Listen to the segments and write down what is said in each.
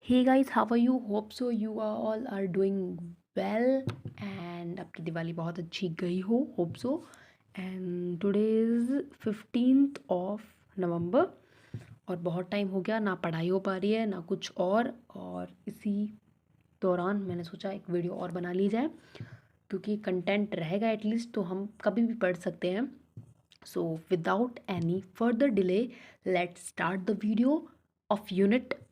Hey guys, how are you? Hope so you are all are doing well and आपकी दिवाली बहुत अच्छी गई हो hope so and today is 15th नवंबर और बहुत टाइम हो गया, ना पढ़ाई हो पा रही है ना कुछ और इसी दौरान मैंने सोचा एक वीडियो और बना ली जाए क्योंकि कंटेंट रहेगा एटलीस्ट तो हम कभी भी पढ़ सकते हैं. So without any further delay let's start the video of unit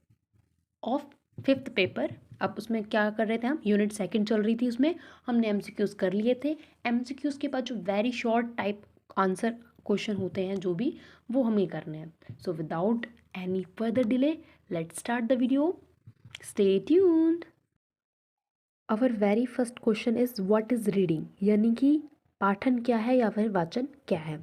of fifth paper. अब उसमें क्या कर रहे थे हम, यूनिट सेकंड चल रही थी, उसमें हमने एमसीक्यूज़ कर लिए थे. एमसीक्यूज़ के बाद जो very short type answer question होते हैं जो भी, वो हमें करने हैं. So without any further delay let's start the video. Stay tuned. Our very first question is what is reading, यानी कि पाठन क्या है या फिर वाचन क्या है.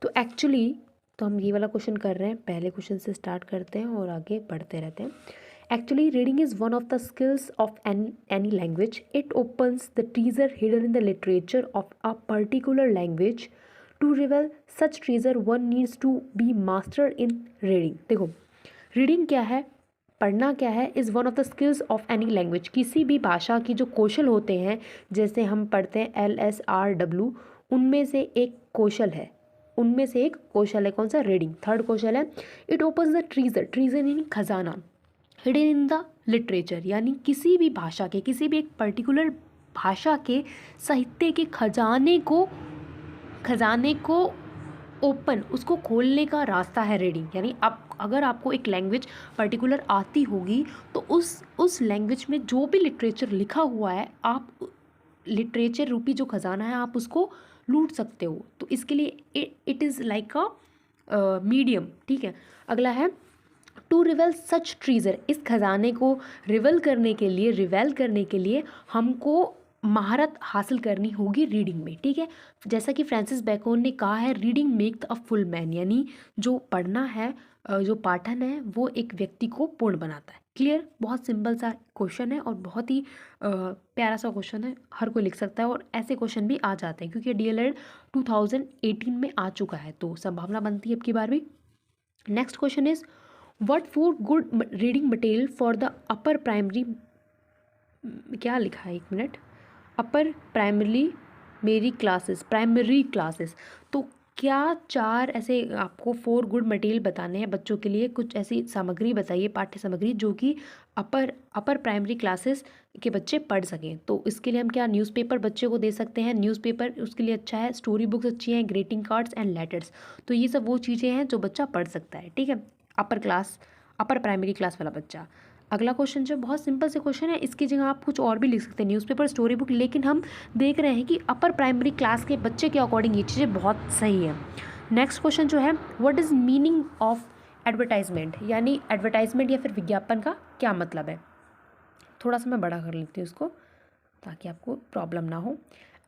तो एक्चुअली तो हम ये वाला क्वेश्चन कर रहे हैं, पहले क्वेश्चन से स्टार्ट करते हैं और आगे बढ़ते रहते हैं. Actually, reading is one of the skills of any language. It opens the treasure hidden in the literature of a particular language. To reveal such treasure, one needs to be master in reading. देखो, reading क्या है, पढ़ना क्या है, is one of the skills of any language. किसी भी भाषा की जो कौशल होते हैं, जैसे हम पढ़ते हैं LSRW, उनमें से एक कौशल है. उनमें से एक कौशल है कौन सा, रीडिंग. थर्ड कौशल है it opens the treasure. Treasure यानी खजाना. हिडन इन द लिटरेचर यानी किसी भी भाषा के, किसी भी एक पर्टिकुलर भाषा के साहित्य के खजाने को ओपन, उसको खोलने का रास्ता है रीडिंग. यानी आप अगर आपको एक लैंग्वेज पर्टिकुलर आती होगी तो उस लैंग्वेज में जो भी लिटरेचर लिखा हुआ है, आप लिटरेचर रूपी जो खजाना है आप उसको लूट सकते हो. तो इसके लिए it is like a medium. ठीक है. अगला है टू रिवेल सच ट्रीजर. इस खजाने को रिवेल करने के लिए हमको महारत हासिल करनी होगी रीडिंग में. ठीक है. जैसा कि फ्रांसिस बेकन ने कहा है, reading make a full man. यानी जो पढ़ना है, जो पाठन है, वो एक व्यक्ति को पूर्ण बनाता है. क्लियर. बहुत सिंपल सा क्वेश्चन है और बहुत ही प्यारा सा क्वेश्चन है, हर कोई लिख सकता है और ऐसे क्वेश्चन भी आ जाते हैं क्योंकि DLED 2018 में आ चुका है, तो संभावना बनती है अब की बार भी. Next question is what for good reading material for the upper primary. क्या लिखा है, एक मिनट. Upper primary classes. तो क्या चार ऐसे आपको 4 गुड मटेरियल बताने हैं बच्चों के लिए. कुछ ऐसी सामग्री बताइए, पाठ्य सामग्री, जो कि अपर प्राइमरी क्लासेस के बच्चे पढ़ सकें. तो इसके लिए हम क्या, न्यूज़पेपर बच्चे को दे सकते हैं. न्यूज़पेपर उसके लिए अच्छा है, स्टोरी बुक्स अच्छी हैं, ग्रीटिंग कार्ड्स एंड लेटर्स. तो ये सब वो चीज़ें हैं जो बच्चा पढ़ सकता है. ठीक है. अपर प्राइमरी क्लास वाला बच्चा. अगला क्वेश्चन जो बहुत सिंपल से क्वेश्चन है, इसकी जगह आप कुछ और भी लिख सकते हैं, न्यूज़पेपर, स्टोरी बुक, लेकिन हम देख रहे हैं कि अपर प्राइमरी क्लास के बच्चे के अकॉर्डिंग ये चीज़ें बहुत सही है. नेक्स्ट क्वेश्चन जो है, what is meaning of advertisement, यानी एडवर्टाइजमेंट या फिर विज्ञापन का क्या मतलब है. थोड़ा सा मैं बड़ा कर लेती हूँ इसको ताकि आपको प्रॉब्लम ना हो.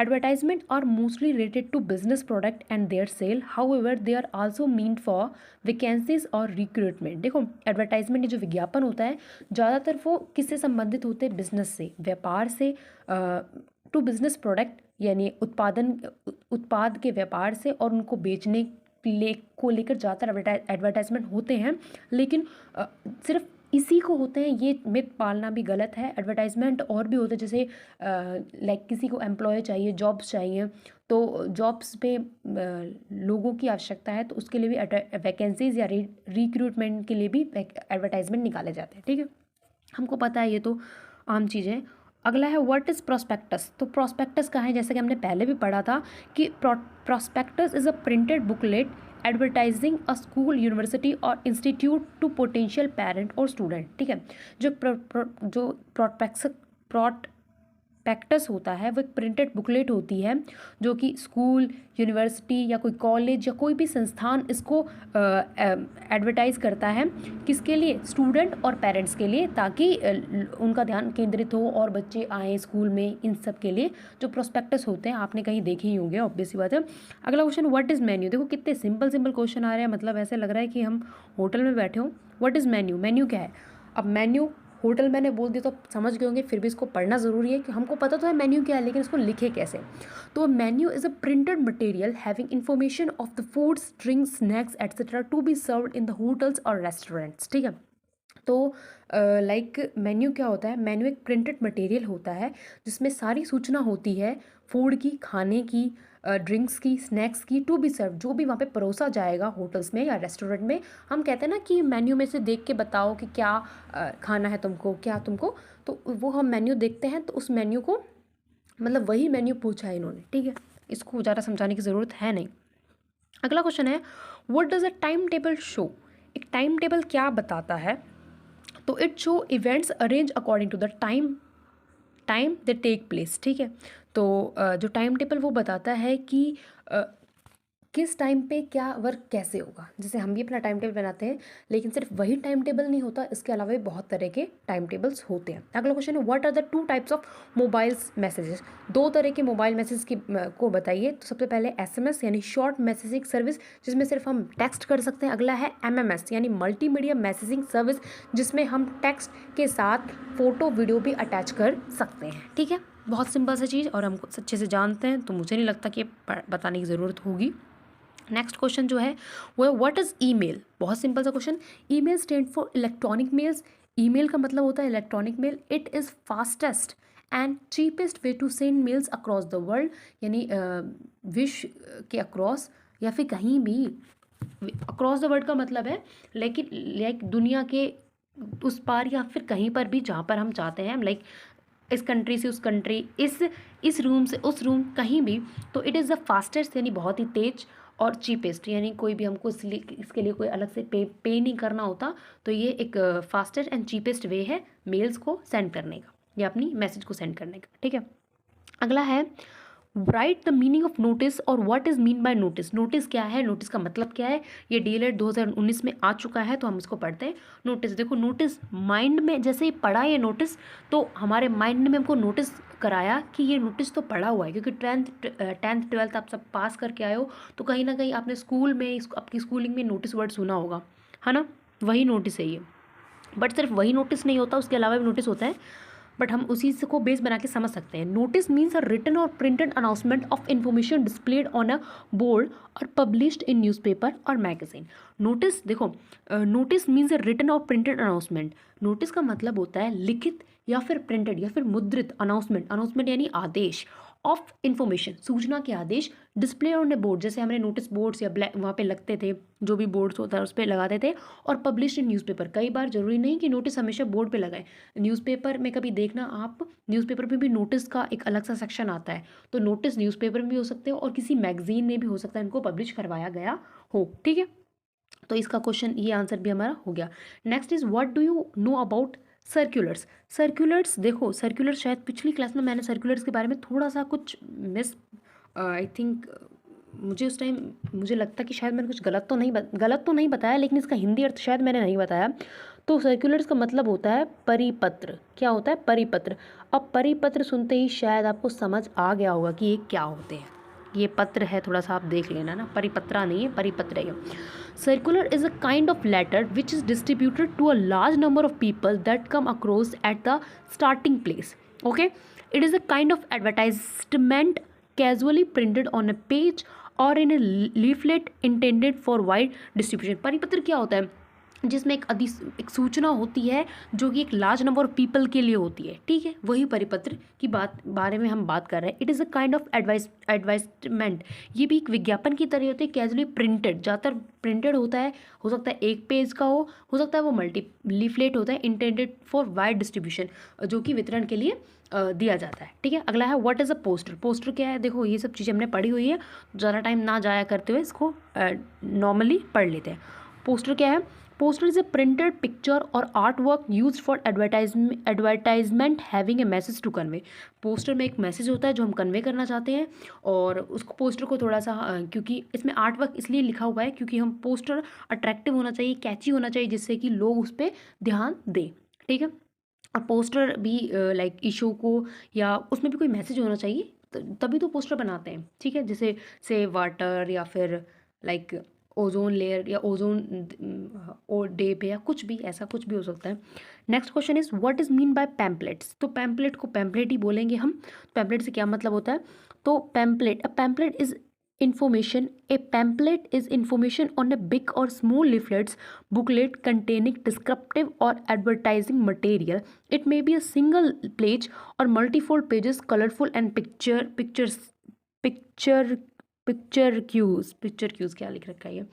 Advertisement are mostly related to business product and their sale. However, they are also meant for vacancies और recruitment. देखो, एडवर्टाइजमेंट जो विज्ञापन होता है, ज़्यादातर वो किससे संबंधित होते हैं, बिजनेस से, व्यापार से. टू बिजनेस प्रोडक्ट यानी उत्पाद के व्यापार से और उनको बेचने को लेकर ज़्यादातर एडवर्टाइजमेंट होते हैं. लेकिन सिर्फ इसी को होते हैं, ये मिथ पालना भी गलत है. एडवर्टाइजमेंट और भी होते हैं, जैसे लाइक किसी को एम्प्लॉय चाहिए, जॉब्स चाहिए, तो जॉब्स पे लोगों की आवश्यकता है, तो उसके लिए भी वैकेंसीज या रिक्रूटमेंट के लिए भी एडवर्टाइजमेंट निकाले जाते हैं. ठीक है. हमको पता है, ये तो आम चीज़ें. अगला है व्हाट इज़ प्रोस्पेक्टस. तो प्रोस्पेक्टस का है, जैसे कि हमने पहले भी पढ़ा था कि prospectus is a printed booklet advertising a school, university और इंस्टीट्यूट टू पोटेंशियल पेरेंट और स्टूडेंट. ठीक है. जो प्रोस्पेक्टस होता है वो एक प्रिंटेड बुकलेट होती है जो कि स्कूल, यूनिवर्सिटी या कोई कॉलेज या कोई भी संस्थान इसको एडवर्टाइज़ करता है. किसके लिए, स्टूडेंट और पेरेंट्स के लिए, ताकि उनका ध्यान केंद्रित हो और बच्चे आएँ स्कूल में. इन सब के लिए जो प्रोस्पेक्टस होते हैं आपने कहीं देखे ही होंगे, ऑब्वियस सी बात है. अगला क्वेश्चन, व्हाट इज़ मेन्यू. देखो कितने सिंपल क्वेश्चन आ रहे हैं, मतलब ऐसे लग रहा है कि हम होटल में बैठे हों. What is menu. मेन्यू क्या है. अब मेन्यू होटल मैंने बोल दिया तो आप समझ गए होंगे, फिर भी इसको पढ़ना ज़रूरी है कि हमको पता तो है मेन्यू क्या है, लेकिन इसको लिखे कैसे. तो menu is a printed material having information of the foods, drinks, snacks etcetera to be served in the hotels और रेस्टोरेंट्स. ठीक है. तो लाइक मेन्यू क्या होता है, मेन्यू एक प्रिंटेड मटेरियल होता है जिसमें सारी सूचना होती है फूड की, खाने की, ड्रिंक्स की, स्नैक्स की, टू बी सर्व, जो भी वहाँ पे परोसा जाएगा होटल्स में या रेस्टोरेंट में। हम कहते हैं ना कि मेन्यू में से देख के बताओ कि क्या खाना है तुमको, क्या तुमको, तो वो हम मेन्यू देखते हैं, तो उस मेन्यू को मतलब वही मेन्यू पूछा है इन्होंने, ठीक है, इसको ज़्यादा समझाने की ज़रूरत है नहीं। अगला क्वेश्चन है, what does a time table show? एक टाइम टेबल क्या बताता है? तो it show events arrange according to the time they take place, ठीक है। तो जो टाइम टेबल वो बताता है कि अ, किस टाइम पे क्या वर्क कैसे होगा। जैसे हम भी अपना टाइम टेबल बनाते हैं, लेकिन सिर्फ वही टाइम टेबल नहीं होता, इसके अलावा भी बहुत तरह के टाइम टेबल्स होते हैं। अगला क्वेश्चन है, what are the 2 types of mobiles messages? 2 तरह के मोबाइल मैसेज की को बताइए। तो सबसे पहले एसएमएस यानी शॉर्ट मैसेजिंग सर्विस, जिसमें सिर्फ हम टेक्स्ट कर सकते हैं। अगला है एमएमएस यानी मल्टीमीडिया मैसेजिंग सर्विस, जिसमें हम टेक्स्ट के साथ फोटो वीडियो भी अटैच कर सकते हैं, ठीक है। बहुत सिंपल सा चीज़ और हम अच्छे से जानते हैं, तो मुझे नहीं लगता कि बताने की ज़रूरत होगी। नेक्स्ट क्वेश्चन जो है वो है, व्हाट इज ईमेल? बहुत सिंपल सा question. Email stand for electronic mails. Email का मतलब होता है electronic mail. It is fastest and cheapest way to send mails across the world, यानी विश्व के अक्रॉस या फिर कहीं भी। अक्रॉस द वर्ल्ड का मतलब है लाइक दुनिया के उस पार या फिर कहीं पर भी जहाँ पर हम चाहते हैं, लाइक इस कंट्री से उस कंट्री, इस रूम से उस रूम, कहीं भी। तो इट इज़ द फास्टेस्ट यानी बहुत ही तेज, और चीपेस्ट यानी कोई भी हमको इसके लिए कोई अलग से पे नहीं करना होता। तो ये एक फास्टेस्ट एंड चीपेस्ट वे है मेल्स को सेंड करने का या अपनी मैसेज को सेंड करने का, ठीक है। अगला है, write the meaning of notice और what is mean by notice? Notice क्या है, नोटिस का मतलब क्या है? ये डीएलएड 2019 में आ चुका है, तो हम इसको पढ़ते हैं। नोटिस, देखो नोटिस माइंड में जैसे ही पढ़ा ये नोटिस, तो हमारे माइंड में हमको नोटिस कराया कि ये नोटिस तो पढ़ा हुआ है, क्योंकि टेंथ ट्वेल्थ आप सब पास करके आए हो, तो कहीं ना कहीं आपने स्कूल में आपकी स्कूलिंग में नोटिस वर्ड सुना होगा, है ना। वही नोटिस है ये। बट सिर्फ वही नोटिस नहीं होता, उसके अलावा भी नोटिस होता है, बट हम उसी से को बेस बना के समझ सकते हैं। नोटिस मीन्स अ रिटन और printed announcement of information displayed on a board और पब्लिश्ड इन न्यूज़पेपर और मैगजीन। नोटिस देखो, नोटिस मीन्स अ रिटन और प्रिंटेड अनाउंसमेंट। नोटिस का मतलब होता है लिखित या फिर प्रिंटेड या फिर मुद्रित अनाउंसमेंट। अनाउंसमेंट यानी आदेश, ऑफ इन्फॉर्मेशन, सूचना के आदेश, डिस्प्ले ऑन ए बोर्ड, जैसे हमने नोटिस बोर्ड्स या ब्लैक वहाँ पे लगते थे, जो भी बोर्ड्स होता है उस पर लगाते थे, और पब्लिश इन न्यूज़पेपर। कई बार जरूरी नहीं कि नोटिस हमेशा बोर्ड पे लगाए, न्यूज़पेपर में कभी देखना आप, न्यूज़पेपर में भी नोटिस का एक अलग सा सेक्शन आता है, तो नोटिस न्यूज़पेपर में भी हो सकते हो और किसी मैगजीन में भी हो सकता है इनको पब्लिश करवाया गया हो, ठीक है। तो इसका क्वेश्चन, ये आंसर भी हमारा हो गया। Next is, what do you know about circulars? Circulars, देखो सर्कुलर शायद पिछली क्लास में मैंने सर्कुलर्स के बारे में थोड़ा सा कुछ मिस, आई थिंक मुझे उस टाइम मुझे लगता कि शायद मैंने कुछ गलत तो नहीं बताया, लेकिन इसका हिंदी अर्थ शायद मैंने नहीं बताया। तो सर्कुलर्स का मतलब होता है परिपत्र। क्या होता है? परिपत्र। अब परिपत्र सुनते ही शायद आपको समझ आ गया होगा कि ये क्या होते हैं। ये पत्र है, थोड़ा सा आप देख लेना ना, परिपत्रा नहीं है, परिपत्र है। Circular is a kind of letter which is distributed to a large number of people that come across at the starting place. Okay, it is a kind of advertisement casually printed on a page or in a leaflet intended for wide distribution. परिपत्र क्या होता है? जिसमें एक सूचना होती है जो कि एक लार्ज नंबर ऑफ पीपल के लिए होती है, ठीक है, वही परिपत्र की बारे में हम बात कर रहे हैं। It is a kind of advertisement. ये भी एक विज्ञापन की तरह होती है, कैजुअली प्रिंटेड, ज़्यादातर प्रिंटेड होता है, हो सकता है एक पेज का हो सकता है वो मल्टी लीफलेट होता है, इंटेंडेड फॉर वाइड डिस्ट्रीब्यूशन, जो कि वितरण के लिए दिया जाता है, ठीक है। अगला है, what is a poster? Poster क्या है? देखो ये सब चीज़ें हमने पढ़ी हुई है, ज़्यादा टाइम ना जाया करते हुए इसको नॉर्मली पढ़ लेते हैं। पोस्टर क्या है? Poster is a printed picture और art work use for advertisement having a message to convey. Poster में एक मैसेज होता है जो हम कन्वे करना चाहते हैं, और उसको पोस्टर को थोड़ा सा क्योंकि इसमें आर्ट वर्क इसलिए लिखा हुआ है क्योंकि हम पोस्टर अट्रैक्टिव होना चाहिए, कैची होना चाहिए, जिससे कि लोग उस पर ध्यान दें, ठीक है। और पोस्टर भी लाइक इशू को या उसमें भी कोई मैसेज होना चाहिए, तभी तो पोस्टर बनाते हैं, ठीक है। जैसे सेव वाटर या फिर लाइक ओजोन लेयर या ओजोन और डे पे या कुछ भी ऐसा कुछ भी हो सकता है। Next question is, what is mean bye pamphlets? तो पैम्पलेट को पैम्पलेट ही बोलेंगे हम। पैम्पलेट से क्या मतलब होता है? तो pamphlet is information. A pamphlet is information on a big or small leaflets, booklet containing descriptive or advertising material. It may be a single page or multifold pages, colorful and picture cues क्या लिख रखा है ये।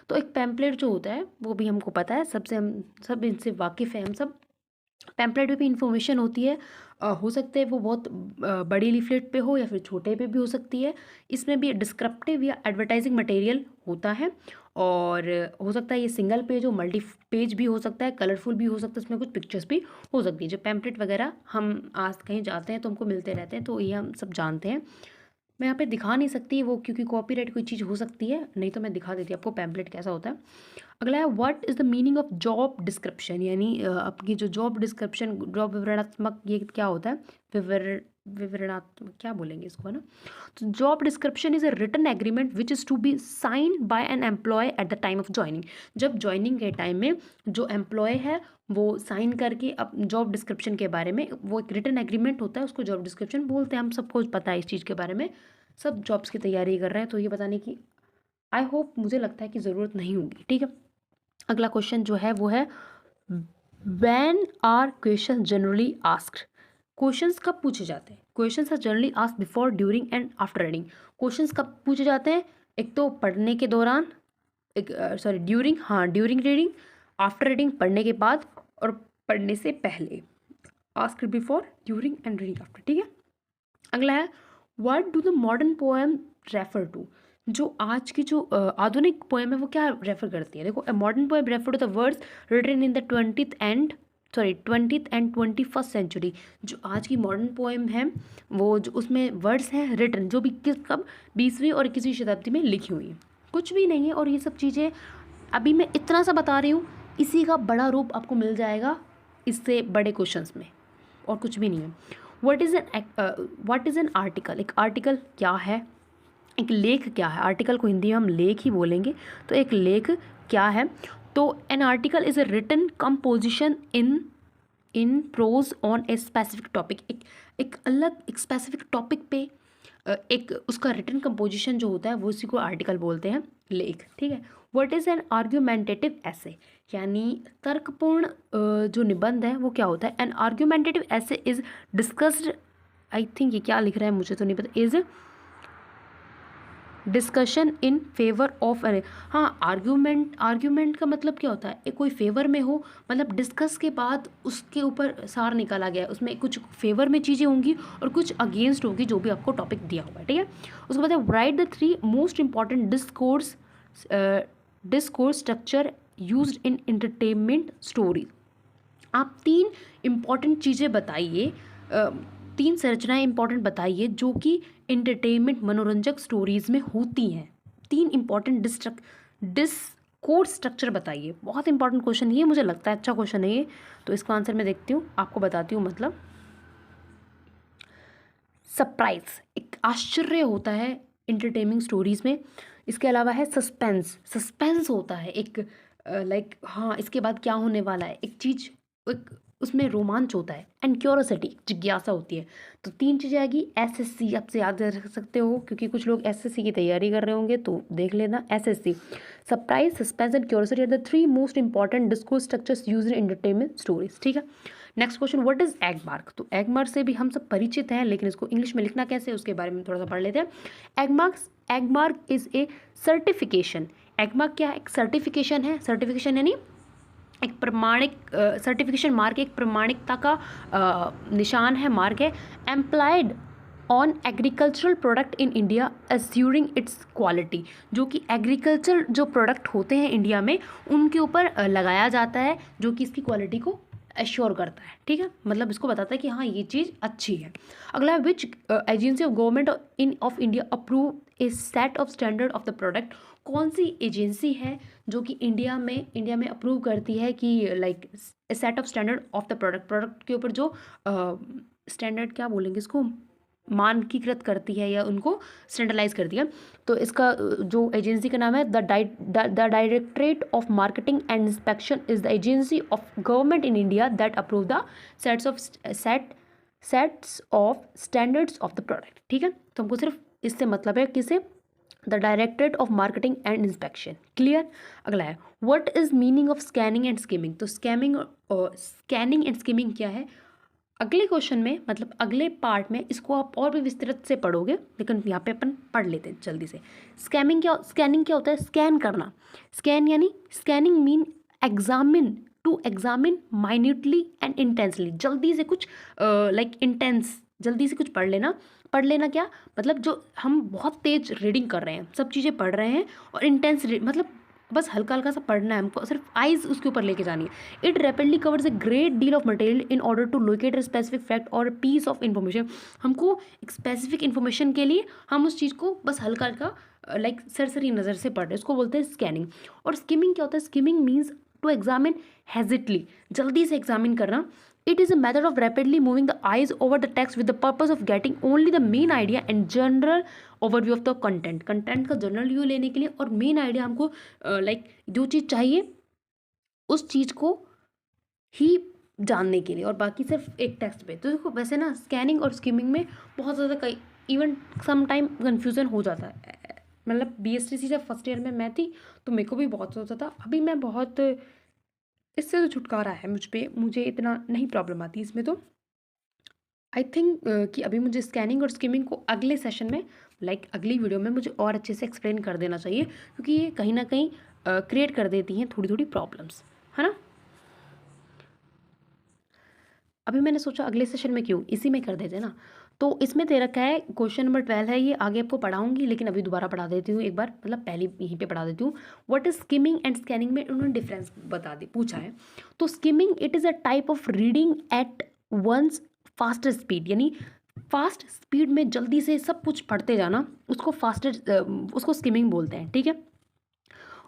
तो एक pamphlet जो होता है वो भी हमको पता है, हम सब इनसे वाकिफ़ है हम सब। पैम्पलेट में भी इंफॉर्मेशन होती है, हो सकता है वो बहुत बड़ी लीफलेट पे हो या फिर छोटे पे भी हो सकती है। इसमें भी डिस्क्रिप्टिव या एडवर्टाइजिंग मटेरियल होता है, और हो सकता है ये सिंगल पेज हो, मल्टी पेज भी हो सकता है, कलरफुल भी हो सकता है, इसमें कुछ पिक्चर्स भी हो सकती है। जो पैम्पलेट वगैरह हम आज कहीं जाते हैं तो हमको मिलते रहते हैं, तो ये हम सब जानते हैं। मैं यहाँ पे दिखा नहीं सकती वो, क्योंकि कॉपीराइट कोई चीज़ हो सकती है, नहीं तो मैं दिखा देती आपको पैम्पलेट कैसा होता है। अगला है what is the meaning of job description, यानी आपकी जो जॉब डिस्क्रिप्शन, जॉब विवरणात्मक, ये क्या होता है, विवरणात्मक क्या बोलेंगे इसको, है ना। तो job description is a written agreement which is to be sign by an employ at the time of joining. जब ज्वाइनिंग के टाइम में जो एम्प्लॉय है वो साइन करके अब जॉब डिस्क्रिप्शन के बारे में, वो एक रिटन एग्रीमेंट होता है, उसको जॉब डिस्क्रिप्शन बोलते हैं। हम सबको पता है इस चीज़ के बारे में, सब जॉब्स की तैयारी कर रहे हैं, तो ये बताने की आई होप, मुझे लगता है कि ज़रूरत नहीं होगी, ठीक है। अगला क्वेश्चन जो है वो है when are question generally asked. Questions कब पूछे जाते हैं? Questions are generally asked before, during and after reading. Questions कब पूछे जाते हैं? एक तो पढ़ने के दौरान, एक सॉरी ड्यूरिंग, हाँ ड्यूरिंग रीडिंग, आफ्टर रीडिंग पढ़ने के बाद, और पढ़ने से पहले। Asked before, during and reading after, ठीक है। अगला है what do the modern poem refer to. जो आज की जो आधुनिक पोएम है वो क्या रेफर करती है? देखो, a modern poem refer to the words written in the 20th and 21st century. जो आज की मॉडर्न पोएम है वो जो उसमें वर्ड्स हैं रिटन, जो भी कब 20वीं और 21वीं शताब्दी में लिखी हुई है, कुछ भी नहीं है। और ये सब चीज़ें अभी मैं इतना सा बता रही हूँ, इसी का बड़ा रूप आपको मिल जाएगा इससे बड़े क्वेश्चंस में, और कुछ भी नहीं है। What is an article. एक आर्टिकल क्या है? एक लेख क्या है? आर्टिकल को हिंदी में हम लेख ही बोलेंगे, तो एक लेख क्या है? तो an article is a written composition in prose on a specific topic. एक अलग एक स्पेसिफिक टॉपिक पे एक उसका रिटन कंपोजिशन जो होता है वो उसी को आर्टिकल बोलते हैं, लेख, ठीक है। व्हाट इज़ एन आर्ग्यूमेंटेटिव ऐसे, यानी तर्कपूर्ण जो निबंध है वो क्या होता है? एन आर्ग्यूमेंटेटिव ऐसे इज डिस्कस्ड, आई थिंक ये क्या लिख रहा है मुझे तो नहीं पता, is discussion in favour of अरे, हाँ आर्ग्यूमेंट का मतलब क्या होता है? एक कोई फेवर में हो, मतलब डिस्कस के बाद उसके ऊपर सार निकाला गया है, उसमें कुछ फेवर में चीज़ें होंगी और कुछ अगेंस्ट होगी, जो भी आपको टॉपिक दिया हुआ है, ठीक है। उसके बाद है write the 3 most important discourse structure used in entertainment story. आप 3 इम्पॉर्टेंट चीज़ें बताइए, 3 संरचनाएं इंपॉर्टेंट बताइए जो कि एंटरटेनमेंट मनोरंजक स्टोरीज में होती हैं। 3 इंपॉर्टेंट डिस्कोर्स स्ट्रक्चर बताइए। बहुत इंपॉर्टेंट क्वेश्चन ये, मुझे लगता है अच्छा क्वेश्चन है ये, तो इसका आंसर मैं देखती हूँ, आपको बताती हूँ। मतलब सरप्राइज, एक आश्चर्य होता है एंटरटेनिंग स्टोरीज में। इसके अलावा है सस्पेंस होता है एक, लाइक हाँ इसके बाद क्या होने वाला है, एक चीज़, एक उसमें रोमांच होता है। एंड क्यूरोसिटी, जिज्ञासा होती है। तो 3 चीज़ें आएगी। एसएससी आपसे याद रख सकते हो, क्योंकि कुछ लोग एसएससी की तैयारी कर रहे होंगे, तो देख लेना SSC. Surprise, suspense and curiosity are the 3 most important discourse structures used in entertainment stories, ठीक है। Next question, what is egg mark. तो एग मार्क से भी हम सब परिचित हैं, लेकिन इसको इंग्लिश में लिखना कैसे है उसके बारे में थोड़ा सा पढ़ लेते हैं। Egg mark is a certification. Egg mark क्या है? एक सर्टिफिकेशन है। सर्टिफिकेशन यानी एक प्रमाणिक, सर्टिफिकेशन मार्क एक प्रमाणिकता का निशान है, मार्क है। Employed on agricultural product in India assuring its quality. जो कि एग्रीकल्चर जो प्रोडक्ट होते हैं इंडिया में उनके ऊपर लगाया जाता है, जो कि इसकी क्वालिटी को एश्योर करता है, ठीक है। मतलब इसको बताता है कि हाँ ये चीज़ अच्छी है। अगला, which agency of government in of India approve a set of standard of the product. कौन सी एजेंसी है जो कि इंडिया में अप्रूव करती है कि like set of standard of the product के ऊपर जो स्टैंडर्ड क्या बोलेंगे इसको, मानकीकृत करती है या उनको स्टैंडर्डाइज करती है। तो इसका जो एजेंसी का नाम है the directorate of marketing and inspection is the agency of government in India that approve the sets of standards of the product, ठीक है। तो हमको सिर्फ इससे मतलब है किसे, the directorate of marketing and inspection. Clear. अगला है what is meaning of scanning and skimming. तो स्कैनिंग एंड स्किमिंग क्या है, अगले क्वेश्चन में मतलब अगले पार्ट में इसको आप और भी विस्तृत से पढ़ोगे, लेकिन यहाँ पे अपन पढ़ लेते हैं जल्दी से। स्कैनिंग क्या होता है, स्कैन करना। स्कैन यानी scanning mean examine, to examine minutely and intensely. जल्दी से कुछ लाइक इंटेंस, जल्दी से कुछ पढ़ लेना क्या मतलब, जो हम बहुत तेज रीडिंग कर रहे हैं, सब चीज़ें पढ़ रहे हैं और इंटेंस मतलब बस हल्का हल्का सा पढ़ना है हमको, सिर्फ आइज उसके ऊपर लेके जानी है। It rapidly covers a great deal of material in order to locate a specific fact और पीस ऑफ इन्फॉर्मेशन। हमको एक स्पेसिफिक इन्फॉर्मेशन के लिए हम उस चीज़ को बस हल्का हल्का लाइक सरसरी नज़र से पढ़ रहे हैं, उसको बोलते हैं स्कैनिंग। और स्किमिंग क्या होता है, स्किमिंग मीन्स टू एग्जामिन हेजिटली, जल्दी से एग्जामिन करना। It is a method of rapidly moving the eyes over the text with the purpose of getting only the main idea and general overview of the content। Content का general view लेने के लिए और main idea हमको like जो चीज़ चाहिए उस चीज़ को ही जानने के लिए, और बाकी सिर्फ एक टेक्स्ट पे। तो देखो वैसे ना स्कैनिंग और स्किमिंग में बहुत ज़्यादा कई इवन सम टाइम कन्फ्यूज़न हो जाता है। मतलब BSTC जब फर्स्ट ईयर में मैं थी तो मेरे को भी बहुत होता था, अभी मैं बहुत इससे तो छुटकारा है मुझ पे, मुझे इतना नहीं प्रॉब्लम आती इसमें। तो आई थिंक कि अभी मुझे स्कैनिंग और स्किमिंग को अगले सेशन में लाइक अगली वीडियो में मुझे और अच्छे से एक्सप्लेन कर देना चाहिए, क्योंकि ये कहीं ना कहीं क्रिएट कर देती हैं थोड़ी थोड़ी प्रॉब्लम्स, है ना। अभी मैंने सोचा अगले सेशन में क्यों, इसी में कर देते ना। तो इसमें दे रखा है क्वेश्चन नंबर 12 है, ये आगे आपको पढ़ाऊंगी लेकिन अभी दोबारा पढ़ा देती हूँ एक बार, मतलब पहले यहीं पे पढ़ा देती हूँ। What is skimming and scanning में उन्होंने डिफरेंस पूछा है। तो skimming it is a type of reading at once faster speed, यानी फास्ट स्पीड में जल्दी से सब कुछ पढ़ते जाना, उसको स्किमिंग बोलते हैं, ठीक है।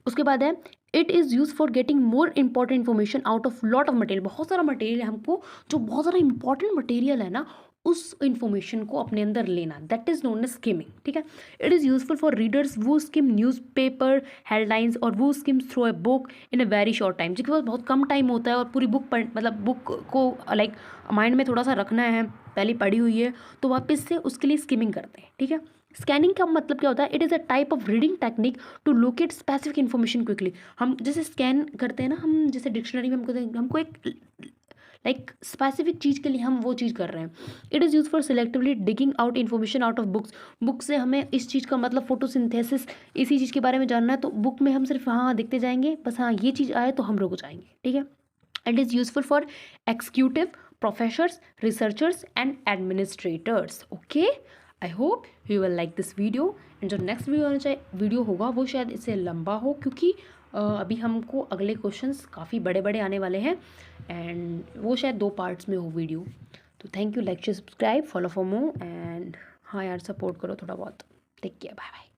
उसके बाद है it is use for getting more important information out of lot of material. बहुत सारा मटेरियल है हमको, जो बहुत सारा इंपॉर्टेंट मटेरियल है ना, उस इन्फॉर्मेशन को अपने अंदर लेना, that is known as skimming, ठीक है। It is useful for readers वो स्किम न्यूज़ पेपर हेडलाइंस और वो skim through a book in a very short time, जिसके पास बहुत कम टाइम होता है और पूरी बुक मतलब बुक को लाइक माइंड में थोड़ा सा रखना है, पहले पढ़ी हुई है तो वापस से उसके लिए स्किमिंग करते हैं, ठीक है। स्कैनिंग का मतलब क्या होता है, it is a type of reading technique to locate specific information quickly. हम जैसे स्कैन करते हैं ना, हम जैसे डिक्शनरी में हमको एक लाइक स्पेसिफिक चीज़ के लिए हम वो चीज़ कर रहे हैं। It is use for selectively digging out information out of book से हमें इस चीज़ का मतलब फोटोसिंथेसिस इसी चीज़ के बारे में जानना है, तो बुक में हम सिर्फ हाँ देखते जाएंगे, बस हाँ ये चीज़ आए तो हम रुक जाएंगे, ठीक है। It is useful for executive professors researchers and administrators. Okay, I hope you will like this video. And जो नेक्स्ट वीडियो होगा वो शायद इससे लंबा हो, क्योंकि अभी हमको अगले क्वेश्चंस काफ़ी बड़े बड़े आने वाले हैं एंड वो शायद 2 पार्ट्स में हो वीडियो। तो thank you, like share subscribe follow for more and हाँ यार सपोर्ट करो थोड़ा बहुत। Take care, bye bye.